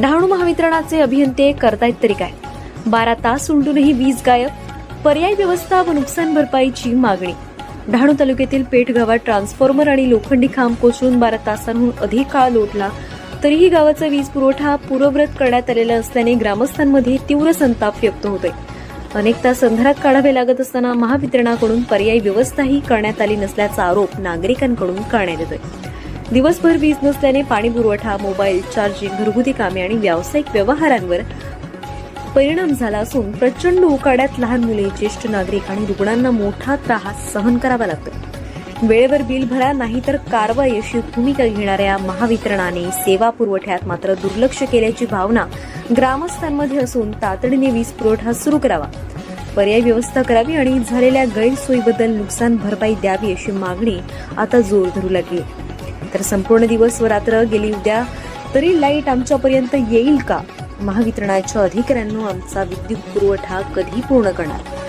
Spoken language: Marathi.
डहाणू महावितरणाचे अभियंते करतायत तरी काय? 12 तास उलटूनही वीज गायब. पर्यायी व्यवस्था व नुकसान भरपाईची मागणी. डहाणू तालुक्यातील पेठ गावात ट्रान्सफॉर्मर आणि लोखंडी खांब कोसळून 12 तासांहून अधिक काळ लोटला. तरीही गावाचा वीज पुरवठा पूर्ववत करण्यात आलेला असल्याने ग्रामस्थांमध्ये तीव्र संताप व्यक्त होतोय. अनेक तास अंधारात काढावे लागत असताना महावितरणाकडून पर्यायी व्यवस्थाही करण्यात आली नसल्याचा आरोप नागरिकांकडून करण्यात येतोय. दिवसभर वीज नसल्याने पाणी पुरवठा, मोबाईल चार्जिंग, घरगुती कामे आणि व्यावसायिक व्यवहारांवर परिणाम झाला असून प्रचंड उकाड्यात लहान मुले, ज्येष्ठ नागरिक आणि रुग्णांना मोठा त्रास सहन करावा लागतो. वेळेवर बिल भरा नाहीतर कारवाई अशी भूमिका घेणाऱ्या महावितरणाने सेवा पुरवठ्यात मात्र दुर्लक्ष केल्याची भावना ग्रामस्थांमध्ये असून तातडीने वीज पुरवठा सुरू करावा, पर्यायी व्यवस्था करावी आणि झालेल्या गैरसोयीबद्दल नुकसान भरपाई द्यावी अशी मागणी आता जोर धरू लागली. तर संपूर्ण दिवस व रात्र गेली, उद्या तरी लाईट आमच्यापर्यंत येईल का? महावितरणाच्या अधिकाऱ्यांनो आमचा विद्युत पुरवठा कधी पूर्ण करणार?